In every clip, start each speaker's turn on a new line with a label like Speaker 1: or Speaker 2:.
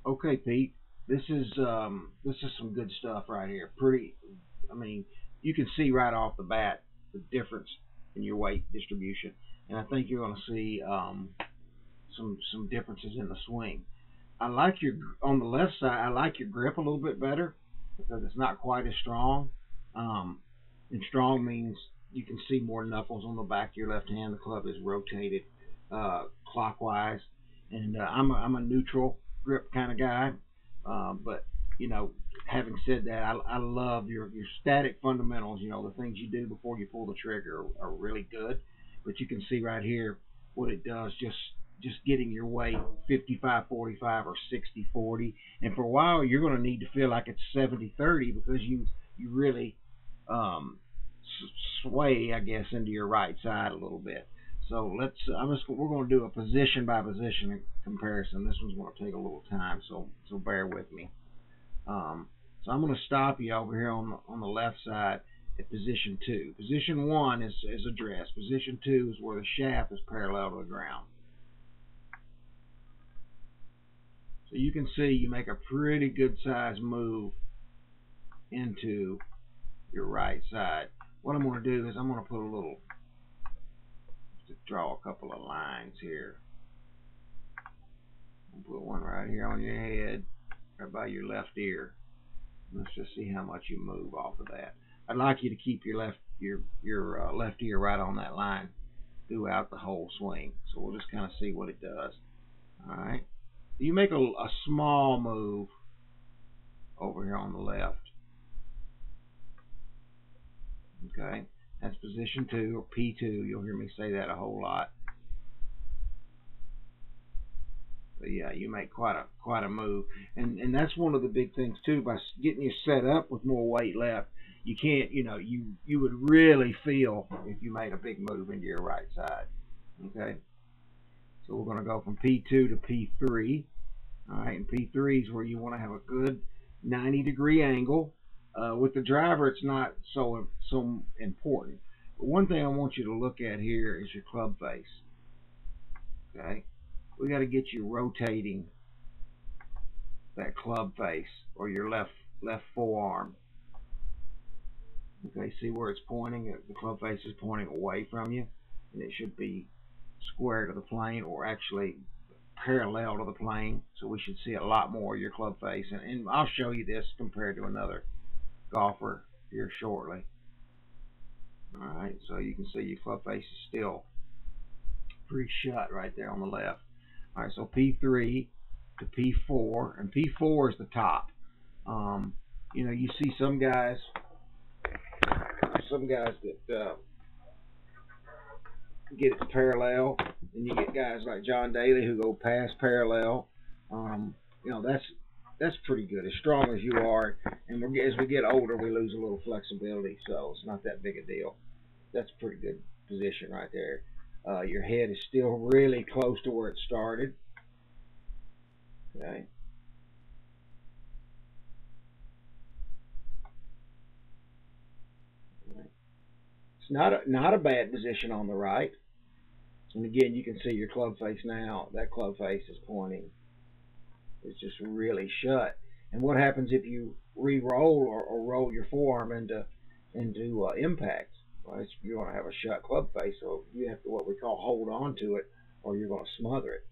Speaker 1: Okay, Pete. This is some good stuff right here. Pretty. I mean, you can see right off the bat the difference in your weight distribution, and I think you're going to see some differences in the swing. I like your on the left side. I like your grip a little bit better because it's not quite as strong. Um, and strong means you can see more knuckles on the back of your left hand. The club is rotated clockwise, and I'm a neutral grip kind of guy. But you know, having said that, I love your static fundamentals. You know, the things you do before you pull the trigger are really good. But you can see right here what it does just getting your weight 55-45 or 60-40, and for a while you're going to need to feel like it's 70-30 because you really um, sway, I guess, into your right side a little bit. So we're going to do a position by position comparison. This one's going to take a little time, so bear with me. Um, so I'm going to stop you over here on the left side at position two. Position one is addressed. Position two is where the shaft is parallel to the ground. So you can see you make a pretty good size move into your right side. What I'm going to do is I'm going to put a little, to draw a couple of lines here. I'll put one right here on your head, right by your left ear. Let's just see how much you move off of that. I'd like you to keep your left ear right on that line throughout the whole swing. So we'll just kind of see what it does. All right. You make a small move over here on the left. Okay, that's position two or P2. You'll hear me say that a whole lot. But yeah, you make quite a move, and that's one of the big things too. By getting you set up with more weight left, you can't, you would really feel if you made a big move into your right side. Okay, so we're going to go from P2 to P3. All right, and P3 is where you want to have a good 90-degree angle. With the driver, it's not so important. But one thing I want you to look at here is your club face. Okay, we got to get you rotating that club face or your left forearm. Okay, see where it's pointing? The club face is pointing away from you, and it should be square to the plane, or actually parallel to the plane. So we should see a lot more of your club face, and I'll show you this compared to another golfer here shortly. Alright, so you can see your club face is still pretty shut right there on the left. Alright, so P3 to P4, and P4 is the top. You see some guys that get it parallel, and you get guys like John Daly who go past parallel. That's pretty good. As strong as you are, and as we get older, we lose a little flexibility, so it's not that big a deal. That's a pretty good position right there. Your head is still really close to where it started. Okay. It's not a bad position on the right. And again, you can see your club face now. That club face is pointing. It's just really shut. And what happens if you re-roll or roll your forearm into impact? Well, you're going to have a shut club face, so you have to what we call hold on to it, or you're going to smother it.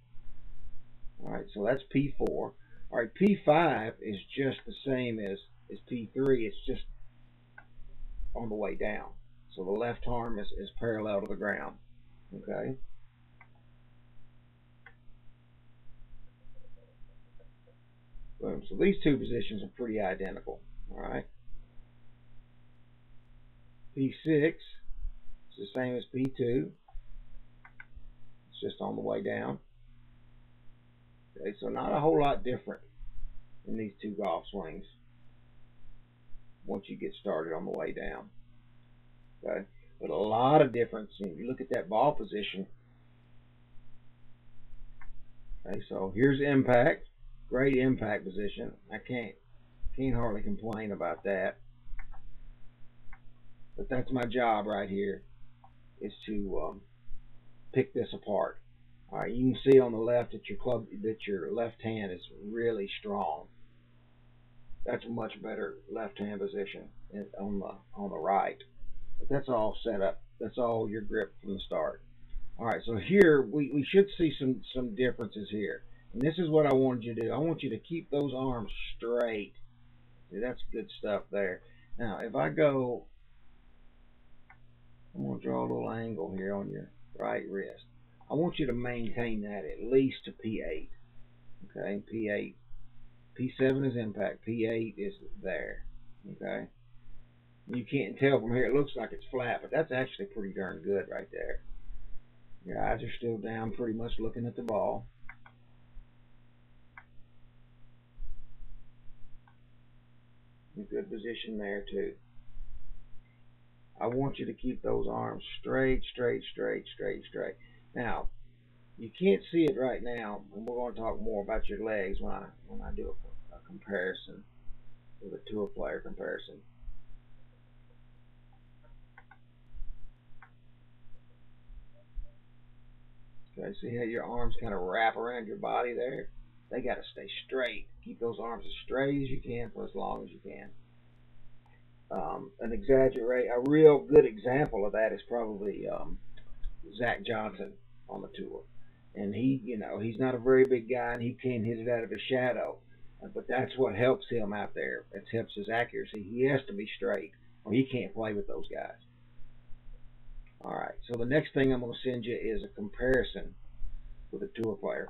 Speaker 1: All right, so that's P4. All right, P5 is just the same as P3. It's just on the way down. So the left arm is parallel to the ground. Okay. Boom. So these two positions are pretty identical. All right. P6 is the same as P2. It's just on the way down. Okay, so not a whole lot different in these two golf swings once you get started on the way down. Okay, but a lot of difference. If you look at that ball position. Okay, so here's impact. Great impact position. I can't hardly complain about that. But that's my job right here, is to pick this apart. All right, you can see on the left that your left hand is really strong. That's a much better left hand position on the right. But that's all set up. That's all your grip from the start. All right, so here we should see some differences here. And this is what I wanted you to do. I want you to keep those arms straight. See, that's good stuff there. Now, if I go, I'm going to draw a little angle here on your right wrist. I want you to maintain that at least to P8. Okay, P8. P7 is impact. P8 is there. Okay. You can't tell from here. It looks like it's flat, but that's actually pretty darn good right there. Your eyes are still down, pretty much looking at the ball. A good position there too. I want you to keep those arms straight, straight, straight, straight, straight. Now, you can't see it right now, and we're going to talk more about your legs when I do a comparison with a tour player comparison. Okay, see how your arms kind of wrap around your body there? They got to stay straight. Keep those arms as straight as you can for as long as you can. A real good example of that is probably Zach Johnson on the tour. And he's not a very big guy, and he can't hit it out of his shadow. But that's what helps him out there. It helps his accuracy. He has to be straight, or he can't play with those guys. All right. So the next thing I'm going to send you is a comparison with a tour player.